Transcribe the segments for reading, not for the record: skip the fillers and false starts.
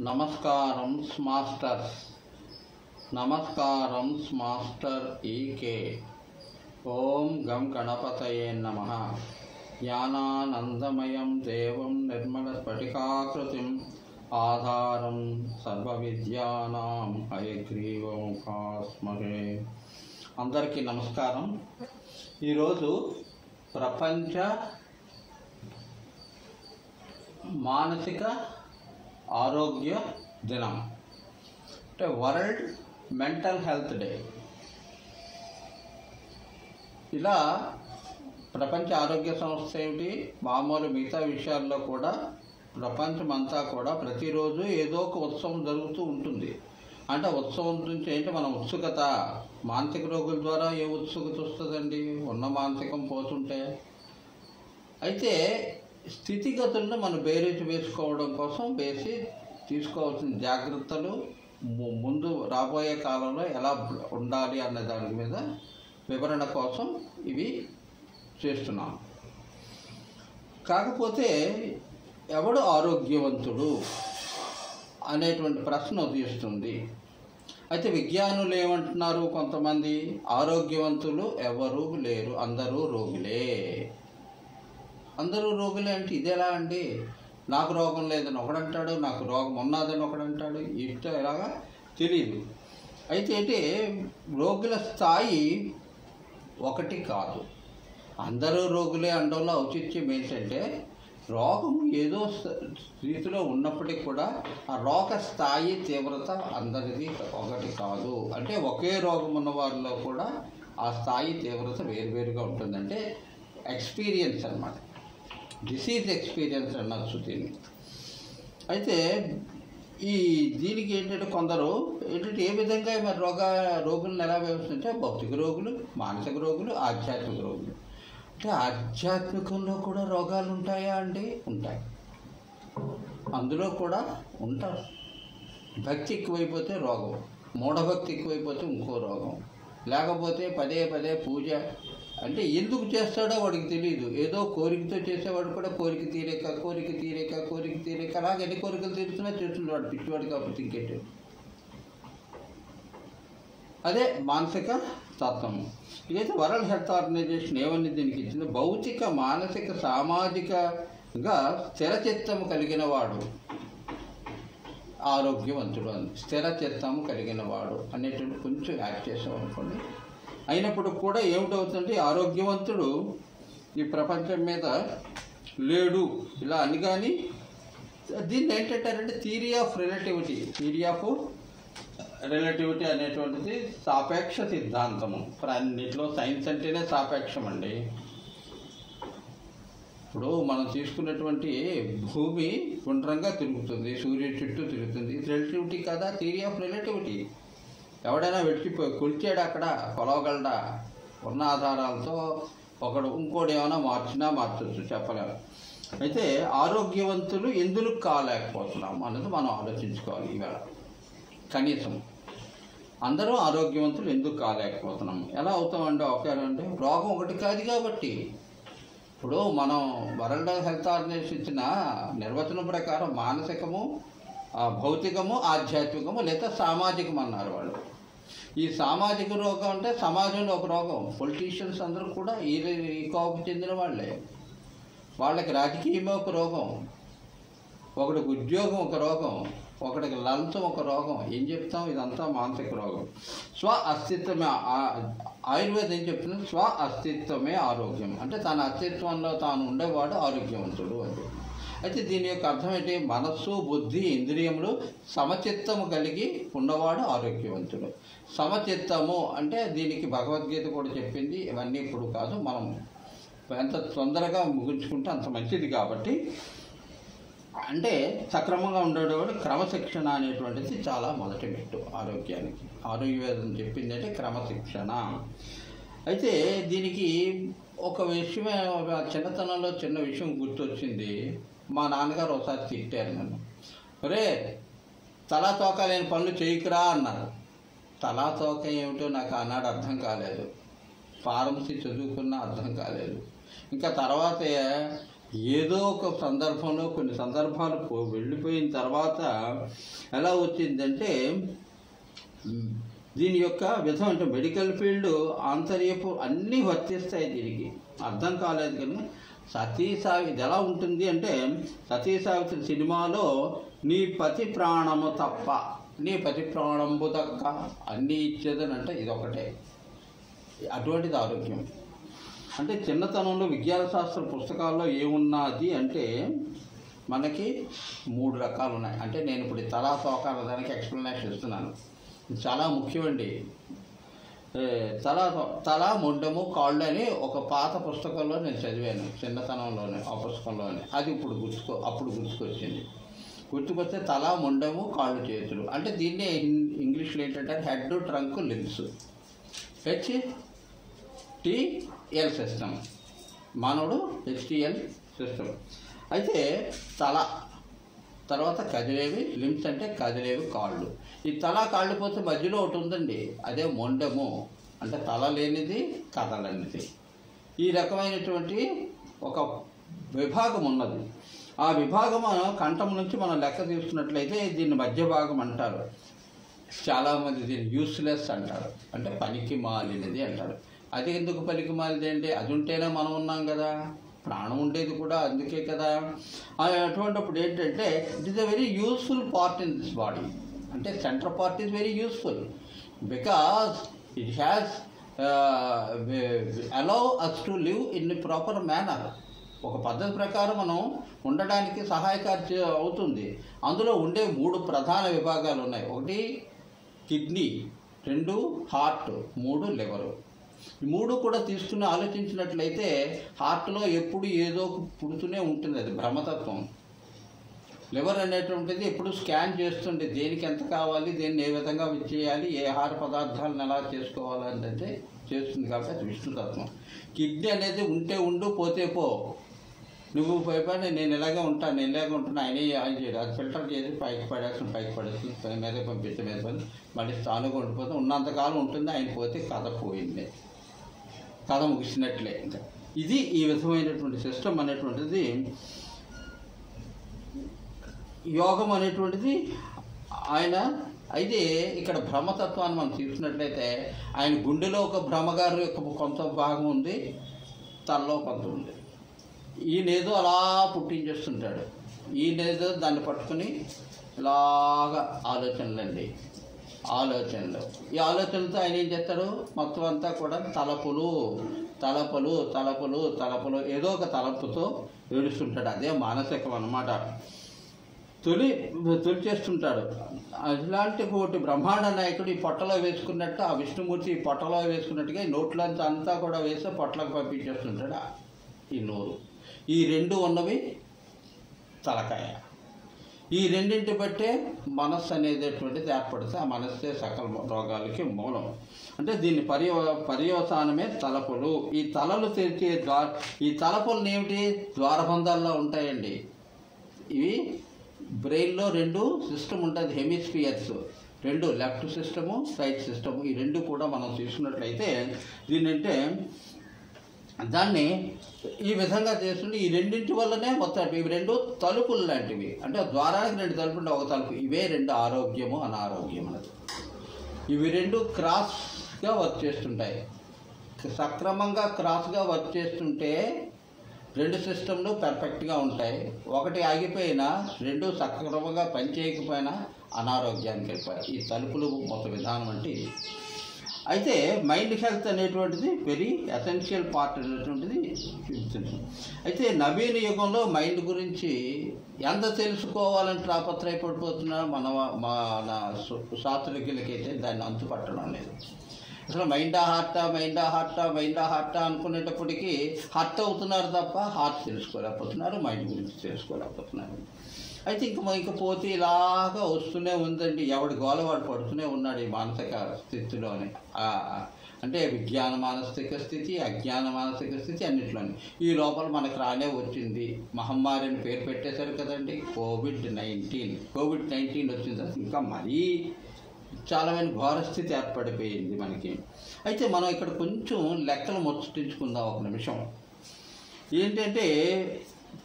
నమస్కారం మాస్టర్స్. నమస్కారం మాస్టర్ ఈకే. ఓం గం గణపతయే నమః. జ్ఞానానందమయం దేవం నిర్మల స్ఫటికాకృతిం ఆధారం సర్వవిద్యానాం హయగ్రీవముఖాస్మహే. అందరికీ నమస్కారం. ఈరోజు ప్రపంచ మానసిక ఆరోగ్య దినం, అంటే వరల్డ్ మెంటల్ హెల్త్ డే. ఇలా ప్రపంచ ఆరోగ్య సంస్థ ఏమిటి, మామూలు మిగతా విషయాల్లో కూడా ప్రపంచమంతా కూడా ప్రతిరోజు ఏదో ఒక ఉత్సవం జరుగుతూ ఉంటుంది. అంటే ఉత్సవం నుంచి ఏంటి, మన ఉత్సుకత. మానసిక రోగుల ద్వారా ఏ ఉత్సుకత వస్తుందండి, ఉన్న మానసికం పోతుంటే. అయితే స్థితిగతులను మనం బేరీజు వేసుకోవడం కోసం తీసుకోవాల్సిన జాగ్రత్తలు, ముందు రాబోయే కాలంలో ఎలా ఉండాలి అనే దాని మీద వివరణ కోసం ఇవి చేస్తున్నాం. కాకపోతే ఎవడు ఆరోగ్యవంతుడు అనేటువంటి ప్రశ్న ఉదయిస్తుంది. అయితే విజ్ఞానులు ఏమంటున్నారు, కొంతమంది ఆరోగ్యవంతులు ఎవరూ లేరు, అందరూ రోగులే. అందరూ రోగులే అంటే ఇదేలా అండి, నాకు రోగం లేదని ఒకడంటాడు, నాకు రోగం ఉన్నదని ఒకడంటాడు. ఇష్టం ఎలాగా తెలియదు. అయితే రోగుల స్థాయి ఒకటి కాదు. అందరూ రోగులే అనడంలో ఔచిత్యం ఏంటంటే, రోగం ఏదో స్థితిలో ఉన్నప్పటికీ కూడా ఆ రోగ స్థాయి తీవ్రత అందరిది ఒకటి కాదు. అంటే ఒకే రోగం ఉన్న వారిలో కూడా ఆ స్థాయి తీవ్రత వేరువేరుగా ఉంటుందంటే ఎక్స్పీరియన్స్ అన్నమాట. డిసీజ్ ఎక్స్పీరియన్స్ అనొచ్చు దీన్ని. అయితే దీనికి ఏంటంటే కొందరు ఏ విధంగా మరి రోగులను ఎలా వ్యవహరిస్తుంటే, భౌతిక రోగులు, మానసిక రోగులు, ఆధ్యాత్మిక రోగులు. అంటే ఆధ్యాత్మికంలో కూడా రోగాలు ఉంటాయా అండి? ఉంటాయి, అందులో కూడా ఉంటారు. భక్తి ఎక్కువైపోతే రోగం, మూఢభక్తి ఎక్కువైపోతే ఇంకో రోగం, లేకపోతే పదే పదే పూజ అంటే ఎందుకు చేస్తాడో వాడికి తెలియదు. ఏదో కోరికతో చేసేవాడు కూడా కోరిక తీరేక అలాగే ఎన్ని కోరికలు తీరుతున్నా చేస్తున్నాడు, పిచ్చివాడు కాబట్టి ఇంకేంటి. అదే మానసిక తత్వము. ఇదైతే వరల్డ్ హెల్త్ ఆర్గనైజేషన్ ఏమని దీనికి ఇచ్చింది, భౌతిక, మానసిక, సామాజికంగా స్థిరచిత్తము కలిగిన వాడు ఆరోగ్యవంతుడు అని. స్థిరచిత్తము కలిగిన వాడు అనేటువంటి కొంచెం యాడ్ చేసాం అనుకోండి. అయినప్పుడు కూడా ఏమిటవుతుందంటే, ఆరోగ్యవంతుడు ఈ ప్రపంచం మీద లేడు ఇలా అని. కానీ దీన్ని ఏంటంటారంటే థియరీ ఆఫ్ రిలేటివిటీ అనేటువంటిది సాపేక్ష సిద్ధాంతము. అన్నింటిలో సైన్స్ అంటేనే సాపేక్షం అండి. ఇప్పుడు మనం తీసుకున్నటువంటి భూమి గుండ్రంగా తిరుగుతుంది, సూర్యుడి చుట్టూ తిరుగుతుంది. ఇది రిలేటివిటీ కదా, థియరీ ఆఫ్ రిలేటివిటీ. ఎవడైనా కొలిచాడు అక్కడ, కొలవగలడా? ఉన్న ఆధారాలతో ఒకడు ఇంకోటి ఏమైనా మార్చవచ్చు, చెప్పలేము. అయితే ఆరోగ్యవంతులు ఎందుకు కాలేకపోతున్నాం అన్నది మనం ఆలోచించుకోవాలి ఇవాళ. కనీసం అందరూ ఆరోగ్యవంతులు ఎందుకు కాలేకపోతున్నాము? ఎలా అవుతామంటే, అంటే రోగం ఒకటి కాదు కాబట్టి. ఇప్పుడు మనం వరల్డ్ హెల్త్ ఆర్గనైజేషన్ ఇచ్చిన నిర్వచనం ప్రకారం మానసికము, భౌతికము, ఆధ్యాత్మికము లేదా సామాజికం అన్నారు వాళ్ళు. ఈ సామాజిక రోగం అంటే సమాజంలో ఒక రోగం. పొలిటీషియన్స్ అందరూ కూడా ఈ కోపం చెందిన వాళ్ళే. వాళ్ళకి రాజకీయమే ఒక రోగం, ఒకటికి ఉద్యోగం ఒక రోగం, ఒకటికి లంచం ఒక రోగం. ఏం చెప్తాం, ఇదంతా మానసిక రోగం. స్వ అస్తిత్వమే. ఆయుర్వేదం ఏం చెప్తుంది, స్వ అస్తిత్వమే ఆరోగ్యం. అంటే తన అస్తిత్వంలో తాను ఉండేవాడు ఆరోగ్యవంతుడు అని. అయితే దీని యొక్క అర్థం ఏంటి, మనస్సు, బుద్ధి, ఇంద్రియములు సమచిత్తము కలిగి ఉన్నవాడు ఆరోగ్యవంతుడు. సమచిత్తము అంటే దీనికి భగవద్గీత కూడా చెప్పింది. ఇవన్నీ ఇప్పుడు కాదు, మనం ఎంత తొందరగా ముగించుకుంటే అంత మంచిది. కాబట్టి అంటే సక్రమంగా ఉండేవాడు. క్రమశిక్షణ అనేటువంటిది చాలా మొదటి మెట్టు ఆరోగ్యానికి. ఆరోగ్యవేదం చెప్పింది అంటే క్రమశిక్షణ. అయితే దీనికి ఒక విషయమే, చిన్నతనంలో చిన్న విషయం గుర్తొచ్చింది. మా నాన్నగారు ఒకసారి తిట్టారు నన్ను. రే, తలా తోక లేని పనులు చేయకురా అన్నారు. తలా తోక ఏమిటో నాకు ఆనాడు అర్థం కాలేదు. ఫార్మసీ చదువుకున్నా అర్థం కాలేదు. ఇంకా తర్వాత ఏదో ఒక సందర్భంలో కొన్ని సందర్భాలు వెళ్ళిపోయిన తర్వాత ఎలా వచ్చిందంటే దీని యొక్క విధం అంటే మెడికల్ ఫీల్డ్ ఆంతర్యపు అన్నీ వర్తిస్తాయి. దీనికి అర్థం కాలేదు కానీ సతీ సావిత్రి ఎలా ఉంటుంది అంటే సతీ సావిత్రి సినిమాలో నీ పతి ప్రాణము తప్ప నీ పతి ప్రాణంబు దక్క అన్నీ ఇచ్చేదని అంటే ఇదొకటే. అటువంటిది ఆరోగ్యం. అంటే చిన్నతనంలో విజ్ఞాన శాస్త్ర పుస్తకాల్లో ఏమున్నది అంటే మనకి 3 రకాలు ఉన్నాయి. అంటే నేను ఇప్పుడు తలా తోక దానికి ఎక్స్ప్లెనేషన్ ఇస్తున్నాను. ఇది చాలా ముఖ్యమండి. తల మొండము కాళ్ళు అని ఒక పాత పుస్తకంలో నేను చదివాను చిన్నతనంలోనే. ఆ పుస్తకంలోనే అది ఇప్పుడు అప్పుడు గుర్తుకొచ్చింది. గుర్తుకొస్తే తల మొండము కాళ్ళు చేతులు అంటే దీన్ని ఇంగ్లీష్లో ఏంటంటే head trunk links HTL system. మానవుడు HTL సిస్టమ్. అయితే తల తర్వాత కదిలేవి లింక్స్ అంటే కదిలేవి కాళ్ళు. ఈ తల కాళ్ళు పోతే మధ్యలో ఒకటి ఉందండి, అదే మొండము అంటే తల లేనిది కదలనిది. ఈ రకమైనటువంటి ఒక విభాగం ఉన్నది. ఆ విభాగం కంఠం నుంచి మనం లెక్క తీసుకున్నట్లయితే దీన్ని మధ్య భాగం అంటారు. చాలామంది దీన్ని యూస్లెస్ అంటారు, అంటే పనికి మాలినది అంటారు. అది ఎందుకు పనికి మాలినది అంటే అది ఉంటేనే మనం ఉన్నాం కదా, ప్రాణం ఉండేది కూడా అందుకే కదా. అటువంటిప్పుడు ఏంటంటే it is a very useful part in this body. అంటే central part is very useful because it has allow us to live in proper manner. ఒక పద్ధతి ప్రకారం మనం ఉండడానికి సహాయకారి అవుతుంది. అందులో ఉండే 3 ప్రధాన విభాగాలు ఉన్నాయి. 1 కిడ్నీ, 2 హార్ట్, 3 లివరు. ఈ 3 కూడా తీసుకుని ఆలోచించినట్లయితే హార్ట్లో ఎప్పుడు ఏదో పుడుతూనే ఉంటుంది. అది బ్రహ్మతత్వం. లివర్ అనేటువంటిది ఎప్పుడు స్కాన్ చేస్తుండే దేనికి ఎంత కావాలి, దేన్ని ఏ విధంగా చేయాలి, ఏ ఆహార పదార్థాలను ఎలా చేసుకోవాలంటే చేస్తుంది కాబట్టి అది విష్ణుతత్వం. కిడ్నీ అనేది ఉంటే ఉండు పోతే పో, నువ్వు పైపైన నేను ఇలాగే ఉంటాను నేను ఇలాగే ఉంటాను ఆయన చేయడు. అది ఫిల్టర్ చేసి పైకి పడేస్తుంది మీద పంపిస్తే మీద పని మళ్ళీ స్థానంగా ఉండిపోతే ఉన్నంతకాలం ఉంటుంది. ఆయన పోతే కథ పోయింది, కథ ముగిసినట్లే. ఇంకా ఇది ఈ విధమైనటువంటి సిస్టమ్ అనేటువంటిది యోగం అనేటువంటిది ఆయన. అయితే ఇక్కడ బ్రహ్మతత్వాన్ని మనం తీసుకున్నట్లయితే ఆయన గుండెలో ఒక బ్రహ్మగారు యొక్క కొంత భాగం ఉంది, తలలో కొంత ఉంది. ఈయనేదో అలా పుట్టించేస్తుంటాడు, ఈయనేదో దాన్ని పట్టుకుని ఇలాగా ఆలోచనలు. ఈ ఆలోచనలతో ఆయన ఏం చేస్తాడు, మొత్తం అంతా కూడా తలపులు ఏదో ఒక తలపుతో ఏడుస్తుంటాడు. అదే మానసికం అన్నమాట. తొలి చేస్తుంటాడు. ఇలాంటి ఒకటి బ్రహ్మాండ నాయకుడు ఈ పొట్టలో వేసుకున్నట్టు, ఆ విష్ణుమూర్తి ఈ పొట్టలో వేసుకున్నట్టుగా ఈ నోట్లంతా అంతా కూడా వేస్తే పొట్టలకు పంపించేస్తుంటాడు ఈ నోరు. ఈ 2 ఉన్నవి తలకాయ. ఈ రెండింటి బట్టే మనస్సు అనేటటువంటిది ఏర్పడితే ఆ మనస్సే సకల రోగాలకి మూలం. అంటే దీని పర్యవసానమే తలపులు. ఈ తలలు తెరిచే ఈ తలపులను ఏమిటి, ద్వారబంధాల్లో ఉంటాయండి. ఇవి బ్రెయిన్లో 2 సిస్టమ్ ఉంటుంది, hemispheres 2, left system right system. ఈ 2 కూడా మనం తీసుకున్నట్లయితే దీన్నంటే దాన్ని ఈ విధంగా చేస్తుంటే ఈ రెండింటి వల్లనే మొత్తం ఇవి 2 తలుపులు లాంటివి. అంటే ద్వారానికి 2 తలుపులు ఉంటే ఒక తలుపు. ఇవే 2 ఆరోగ్యము అనారోగ్యం అన్నది. ఇవి 2 క్రాస్గా వర్క్ చేస్తుంటాయి. సక్రమంగా క్రాస్గా వర్క్ చేస్తుంటే 2 సిస్టమ్లు పర్ఫెక్ట్గా ఉంటాయి. ఒకటి ఆగిపోయినా 2 సక్రమంగా పనిచేయకపోయినా అనారోగ్యానికి వెళ్ళిపోయాయి. ఈ తలుపులు మొత్తం విధానం అంటే ఇది. అయితే మైండ్ హెల్త్ అనేటువంటిది వెరీ ఎసెన్షియల్ పార్ట్ అనేటువంటిది. అయితే నవీన యుగంలో మైండ్ గురించి ఎంత తెలుసుకోవాలని తాపత్రయపడిపోతున్నా మన శాస్త్రజ్ఞులకైతే దాన్ని అంతుపట్టడం లేదు. అసలు మైండా హార్టా అనుకునేటప్పటికీ హార్ట్ అవుతున్నారు తప్ప హార్ట్ తెలుసుకోలేకపోతున్నారు, మైండ్ గురించి తెలుసుకోలేకపోతున్నారు. అయితే ఇంక పోతే ఇలాగా వస్తూనే ఉందండి. ఎవడి గోల వాడు పడుతూనే ఉన్నాడు ఈ మానసిక స్థితిలోనే. అంటే విజ్ఞాన మానసిక స్థితి, అజ్ఞాన మానసిక స్థితి అన్నిట్లోనే. ఈ లోపల మనకు రానే వచ్చింది మహమ్మారి అని పేరు పెట్టేశారు కదండి, కోవిడ్-19 వచ్చిన తర్వాత ఇంకా మరీ చాలా ఘోర స్థితి ఏర్పడిపోయింది మనకి. అయితే మనం ఇక్కడ కొంచెం లెక్కలు ముచ్చటించుకుందాం ఒక నిమిషం. ఏంటంటే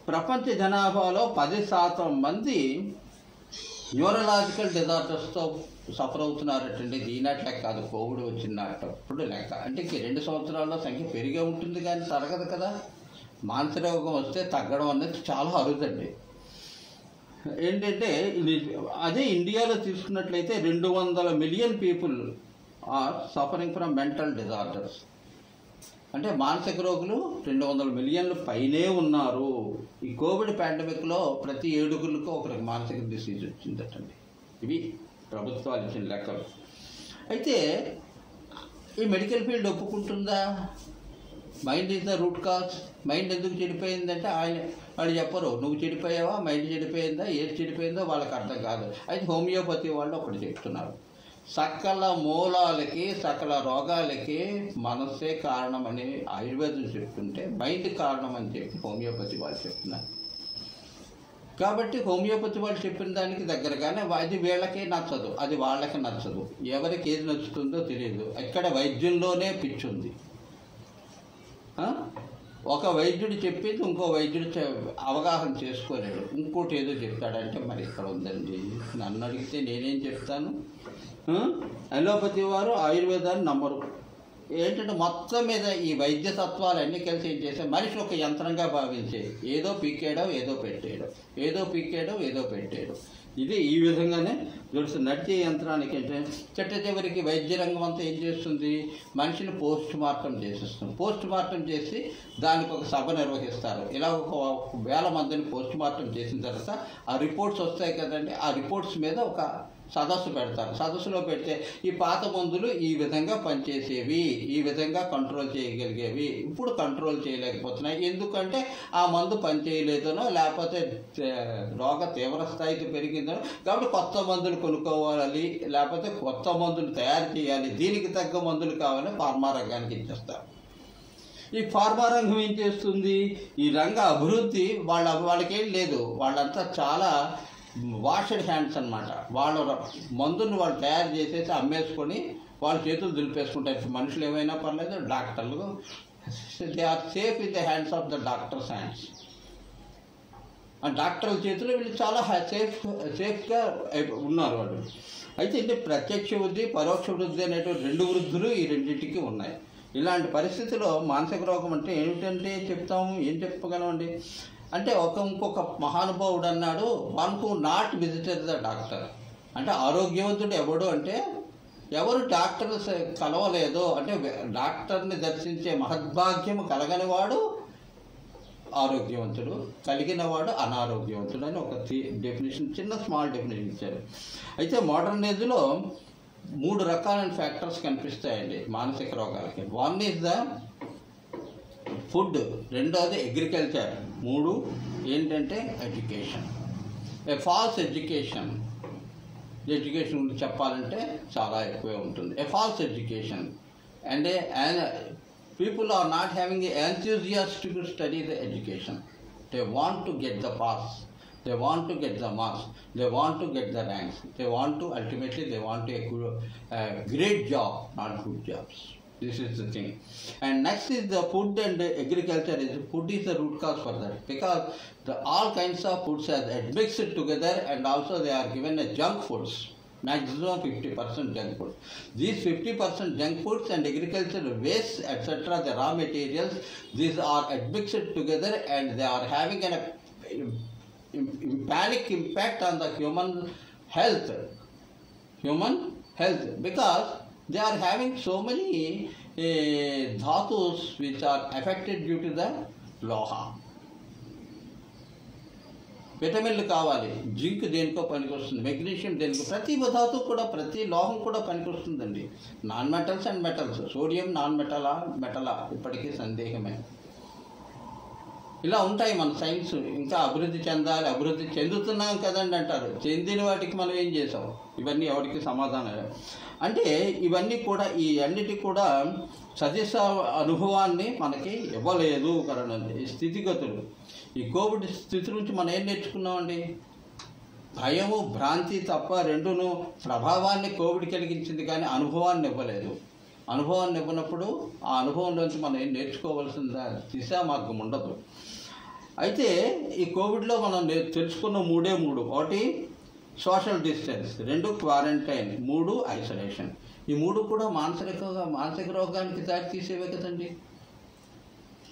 ప్రపంచ జనాభాలో 10% మంది న్యూరలాజికల్ డిజార్డర్స్తో సఫర్ అవుతున్నారటండి. ఈనాటి లెక్క కాదు, కోవిడ్ వచ్చినప్పుడు లెక్క. అంటే 2 సంవత్సరాల్లో సంఖ్య పెరిగే ఉంటుంది కానీ తరగదు కదా. మానసిక రోగం వస్తే తగ్గడం అనేది చాలా అరుదండి. ఏంటంటే అదే ఇండియాలో తీసుకున్నట్లయితే 200 million people are suffering from mental disorders. అంటే మానసిక రోగులు 200 మిలియన్లు పైనే ఉన్నారు. ఈ కోవిడ్ పాండమిక్లో ప్రతి 7 ఒకరికి మానసిక డిసీజ్ వచ్చిందటండి. ఇవి ప్రభుత్వాలు ఇచ్చిన లెక్కలు. అయితే ఈ మెడికల్ ఫీల్డ్ ఒప్పుకుంటుందా? Mind is the root cause. Mind ఎందుకు చెడిపోయిందంటే వాళ్ళు చెప్పరు. నువ్వు చెడిపోయావా, మైండ్ చెడిపోయిందా, ఏది చెడిపోయిందో వాళ్ళకి అర్థం కాదు. అయితే హోమియోపతి వాళ్ళు ఒకటి చెప్తున్నారు, సకల మూలాలకి సకల రోగాలకి మనసే కారణమని ఆయుర్వేదం చెప్తుంటే మైండ్ కారణం అని చెప్పి హోమియోపతి వాళ్ళు చెప్తున్నారు. కాబట్టి హోమియోపతి వాళ్ళు చెప్పిన దానికి దగ్గరగానే అది వీళ్ళకి నచ్చదు, అది వాళ్ళకి నచ్చదు. ఎవరికి ఏది నచ్చుతుందో తెలియదు. ఇక్కడ వైద్యంలోనే పిచ్చుంది. ఒక వైద్యుడు చెప్పింది ఇంకో వైద్యుడు అవగాహన చేసుకోలేడు, ఇంకోటి ఏదో చెప్తాడంటే మరి ఇక్కడ ఉందండి. నన్ను అడిగితే నేనేం చెప్తాను? అలోపతి వారు ఆయుర్వేదాన్ని నమ్మరు. ఏంటంటే మొత్తం మీద ఈ వైద్య తత్వాలన్నీ కలిసి ఏం చేశారు, మనిషి ఒక యంత్రంగా భావించే ఏదో పీకేయడం ఏదో పెట్టేయడం, ఏదో పీకేయడం ఏదో పెట్టేయడం. ఇది ఈ విధంగానే జరుగుతుంది. నడిచే యంత్రానికి ఏంటంటే చెట్ట చివరికి వైద్య రంగం అంతా ఏం చేస్తుంది, మనిషిని పోస్ట్ మార్టం చేసేస్తుంది. పోస్ట్ మార్టం చేసి దానికి ఒక సభ నిర్వహిస్తారు. ఇలా 1,000 మందిని పోస్ట్ మార్టం చేసిన తర్వాత ఆ రిపోర్ట్స్ వస్తాయి కదండి. ఆ రిపోర్ట్స్ మీద ఒక సదస్సు పెడతారు. సదస్సులో పెడితే ఈ పాత మందులు ఈ విధంగా పనిచేసేవి, ఈ విధంగా కంట్రోల్ చేయగలిగేవి, ఇప్పుడు కంట్రోల్ చేయలేకపోతున్నాయి. ఎందుకంటే ఆ మందు పనిచేయలేదనో లేకపోతే రోగ తీవ్ర స్థాయికి పెరిగిందనో. కాబట్టి కొత్త మందులు కొనుక్కోవాలి, లేకపోతే కొత్త మందులు తయారు చేయాలి, దీనికి తగ్గ మందులు కావాలని ఫార్మా రంగానికి ఇచ్చేస్తారు. ఈ ఫార్మా రంగం ఏం చేస్తుంది, ఈ రంగ అభివృద్ధి వాళ్ళకేం లేదు. వాళ్ళంతా చాలా వాషెడ్ హ్యాండ్స్ అనమాట. వాళ్ళ మందుని వాళ్ళు తయారు చేసేసి అమ్మేసుకొని వాళ్ళ చేతులు దులిపేసుకుంటారు. మనుషులు ఏమైనా పర్లేదు, డాక్టర్లు they are safe in the hands of the doctors hands. ఆ డాక్టర్ల చేతులు వీళ్ళు చాలా సేఫ్గా ఉన్నారు వాళ్ళు. అయితే అంటే ప్రత్యక్ష వృద్ధి పరోక్ష వృద్ధి అనేటువంటి 2 వృద్ధులు ఈ రెండింటికి ఉన్నాయి. ఇలాంటి పరిస్థితిలో మానసిక రోగం అంటే ఏమిటంటే చెప్తాము, ఏం చెప్పగలమండి అంటే ఇంకొక మహానుభావుడు అన్నాడు, one who not visited the doctor. అంటే ఆరోగ్యవంతుడు ఎవడు అంటే ఎవరు డాక్టర్ కలవలేదో, అంటే డాక్టర్ని దర్శించే మహద్భాగ్యం కలగనివాడు ఆరోగ్యవంతుడు, కలిగినవాడు అనారోగ్యవంతుడు అని ఒక డెఫినేషన్, స్మాల్ డెఫినేషన్ ఇచ్చారు. అయితే మోడర్న్ ఏజ్లో 3 రకాలైన ఫ్యాక్టర్స్ కనిపిస్తాయండి మానసిక రోగాలకి. వన్ ఈజ్ ద ఫుడ్, రెండోది అగ్రికల్చర్, 3 ఏంటంటే ఎడ్యుకేషన్. ఏ ఫాల్స్ ఎడ్యుకేషన్ గురించి చెప్పాలంటే చాలా ఎక్కువే ఉంటుంది. ఏ ఫాల్స్ ఎడ్యుకేషన్ అంటే people are not having the enthusiasm to study the education. They want to get the pass, they want to get the marks, they want to get the ranks, ultimately they want a great job, not good jobs. This is the thing. And next is the food and agriculture. Food is the root cause for that, because all kinds of foods are mixed together, and also they are given a junk foods, maximum 50% junk food. These 50% junk foods and agriculture waste, etc., the raw materials, these are mixed together and they are having a panic impact on the human health, because they are having so many dhatus which are affected due to the loha. విటమిన్లు కావాలి, zinc దేనికో పనికొస్తుంది, magnesium దేనికో, ప్రతి ధాతు కూడా ప్రతి లోహం కూడా పనికొస్తుందండి. Non metals and metals, sodium non మెటలా ఇప్పటికీ సందేహమే. ఇలా ఉంటాయి. మన సైన్స్ ఇంకా అభివృద్ధి చెందాలి, అభివృద్ధి చెందుతున్నాం కదండి అంటారు. చెందిన వాటికి మనం ఏం చేసాం, ఇవన్నీ ఎవరికి సమాధానం అంటే ఇవన్నీ కూడా ఈ అన్నిటి కూడా సజీస అనుభవాన్ని మనకి ఇవ్వలేదు. ఈ స్థితిగతులు, ఈ కోవిడ్ స్థితి నుంచి మనం ఏం నేర్చుకున్నామండి, భయము భ్రాంతి తప్ప 2ను ప్రభావాన్ని కోవిడ్ కలిగించింది కానీ అనుభవాన్ని ఇవ్వలేదు. అనుభవాన్ని ఇవ్వనప్పుడు ఆ అనుభవంలోంచి మనం ఏం నేర్చుకోవాల్సిన దిశా మార్గం ఉండదు. అయితే ఈ కోవిడ్లో మనం తెలుసుకున్న మూడే మూడు. ఒకటి సోషల్ డిస్టెన్స్, 2 క్వారంటైన్, 3 ఐసోలేషన్. ఈ 3 కూడా మానసిక రోగానికి దారి తీసేవే కదండి.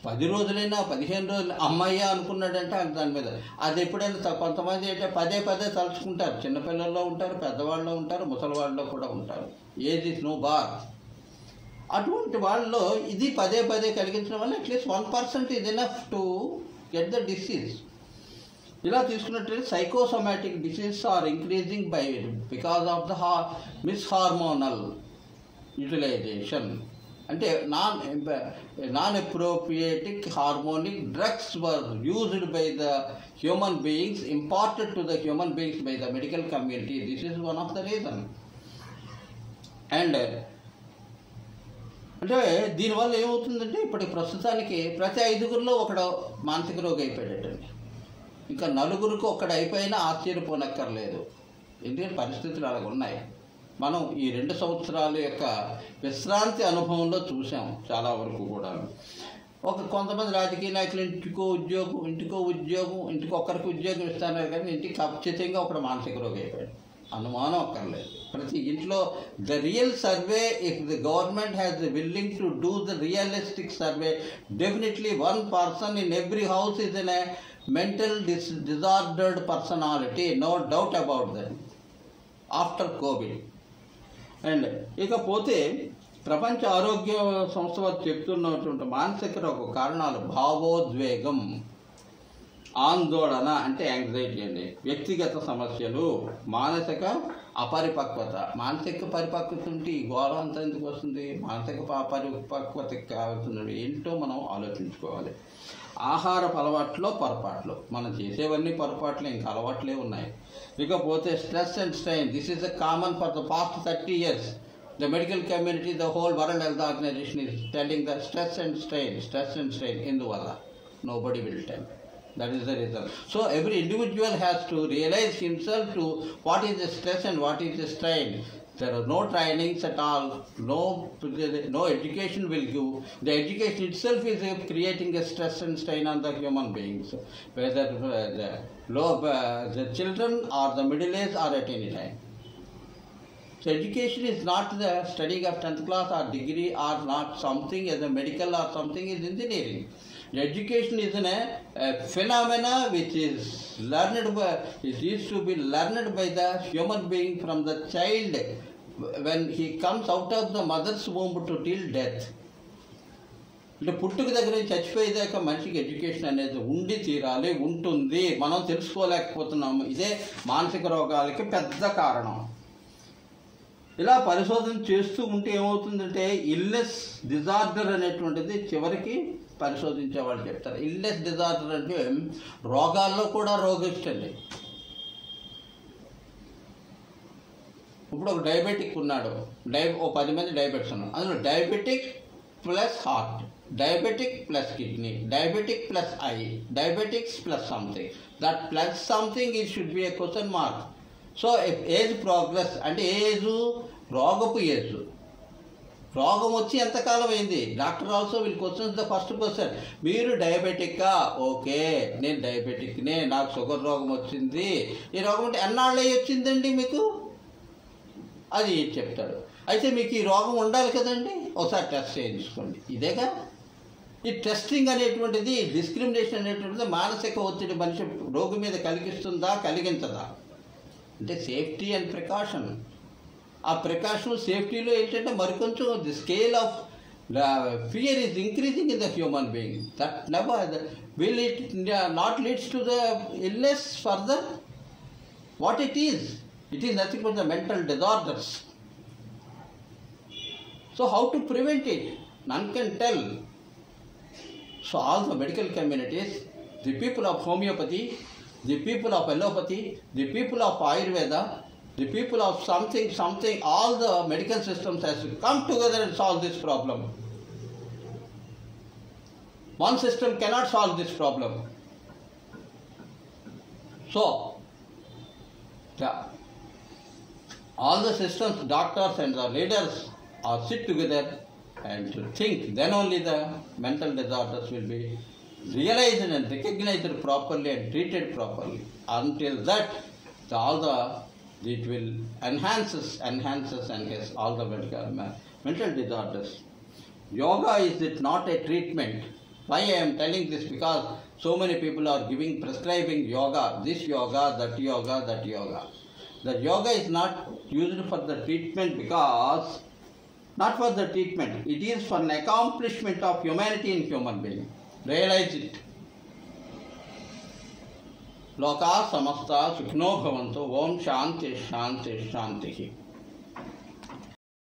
10 రోజులైనా 15 రోజులు అమ్మయ్య అనుకున్నాడంటే దాని మీద అది ఎప్పుడైనా కొంతమంది అంటే పదే తలుచుకుంటారు. చిన్నపిల్లల్లో ఉంటారు, పెద్దవాళ్ళలో ఉంటారు, ముసలివాళ్ళలో కూడా ఉంటారు. Age is no bar. అటువంటి వాళ్ళలో ఇది పదే కలిగించడం వల్ల at least 1% is enough to get the disease. ఇలా తీసుకున్నట్లయితే psychosomatic diseases are increasing because of the mis hormonal utilization. అంటే non appropriate hormonic drugs were used by the human beings, imparted to the human beings by the medical community. This is one of the reason. And అంటే దీనివల్ల ఏమవుతుందంటే ప్రస్తుతానికి ప్రతి 5గురిలో ఒకడు మానసిక రోగి అయిపోయాడటండి. ఇంకా 4గురికి ఒక్కడు అయిపోయినా ఆశ్చర్యపోనక్కర్లేదు. ఎందుకంటే పరిస్థితులు అలాగ ఉన్నాయి. మనం ఈ 2 సంవత్సరాల యొక్క విశ్రాంతి అనుభవంలో చూసాం చాలా వరకు కూడా. కొంతమంది రాజకీయ నాయకులు ఇంటికో ఉద్యోగం ఇంటికొక్కరికి ఉద్యోగం ఇస్తున్నారు, కానీ ఇంటికి ఖచ్చితంగా ఒకడు మానసిక రోగి అయిపోయాడు. అనుమానం అక్కర్లేదు. ప్రతి ఇంట్లో the real survey, if the government has willing to do the realistic survey, definitely 1 person in every house is in a mental disordered personality, no doubt about that, after COVID. And ఇకపోతే ప్రపంచ ఆరోగ్య సంస్థ వారు చెప్తున్నటువంటి మానసిక రోగ కారణాలు భావోద్వేగం, ఆందోళన అంటే యాంగ్జైటీ అండి, వ్యక్తిగత సమస్యలు, మానసిక అపరిపక్వత. మానసిక పరిపక్వత ఉంటే ఈ గోళ అంతా ఎందుకు వస్తుంది? మానసిక పరిపక్వతకి కావాల్సినవి ఏంటో మనం ఆలోచించుకోవాలి. ఆహారపు అలవాట్లో పొరపాట్లు, మనం చేసేవన్నీ పొరపాట్లు, ఇంకా అలవాట్లే ఉన్నాయి. ఇకపోతే stress and strain, this is a common for the past 30 years. The medical community, the whole World Health Organization is telling the stress and strain. Induvala, nobody will tell. That is the reason. So every individual has to realize himself to what is the stress and what is the strain. There are no trainings at all, no education will give. The education itself is creating a stress and strain on the human beings, whether the children or the middle age or at any time. So education is not the studying of 10th class or degree or not something as a medical or something is engineering. Education is a phenomena which is learned by, it is to be learned by the human being from the child when he comes out of the mother's womb to till death. అంటే పుట్టుక దగ్గర చచ్చిపోయేదాకా మనిషికి education అనేది ఉండి తీరాలి, ఉంటుంది. మనం తెలుసుకోలేకపోతున్నాము. ఇదే మానసిక రోగాలకి పెద్ద కారణం. ఇలా పరిశోధన చేస్తూ ఉంటే ఏమవుతుందంటే ఇల్నెస్ డిజార్డర్ అనేటువంటిది చివరికి పరిశోధించే వాళ్ళు చెప్తారు. ఇల్నెస్ డిజార్డర్ అంటే రోగాల్లో కూడా రోగిష్టండి. ఇప్పుడు ఒక డయాబెటిక్ ఉన్నాడు, ఓ 10 మంది డయాబెటిక్స్ ఉన్నారు. అందులో diabetic plus heart, diabetic plus kidney, diabetic plus I, diabetics plus something. That plus something it should be A question mark. So age progress అంటే ఏజు రోగపు ఏజు, రోగం వచ్చి ఎంతకాలం అయింది. Doctor also will questions the first question, మీరు డయాబెటిక్కా? Okay, నేను డయాబెటిక్నే, నాకు sugar రోగం వచ్చింది. ఈ రోగం అంటే ఎన్నాళ్ళు వచ్చిందండి మీకు? అది చెప్తాడు. అయితే మీకు ఈ రోగం ఉండాలి కదండి, ఒకసారి టెస్ట్ చేయించుకోండి. ఇదేగా ఈ టెస్టింగ్ అనేటువంటిది, డిస్క్రిమినేషన్ అనేటువంటిది మానసిక ఒత్తిడి మనిషి రోగి మీద కలిగిస్తుందా కలిగించదా అంటే సేఫ్టీ అండ్ ప్రికాషన్. ఆ ప్రికాషన్ సేఫ్టీలో ఏంటంటే మరికొంచెం the scale of fear is increasing in the human being. That never will it not leads to the illness further. What it is nothing but the mental disorders. So how to prevent it? None can tell. So all the medical communities, the people of homeopathy, the people of allopathy, the people of Ayurveda, the people of something, all the medical systems has to come together and solve this problem. One system cannot solve this problem. So, all the systems, doctors and the leaders are sit together and to think, then only the mental disorders will be realized and recognized properly and treated properly. Until that, it will enhances all the mental disorders. Yoga is it not a treatment? Why I am telling this? Because so many people are prescribing yoga, this yoga, that yoga, that yoga. The yoga is not used for the treatment because, not for the treatment, it is for an accomplishment of humanity in human being. Realize it. Loka samasta sukhno bhavantu. Om shanti shanti shanti.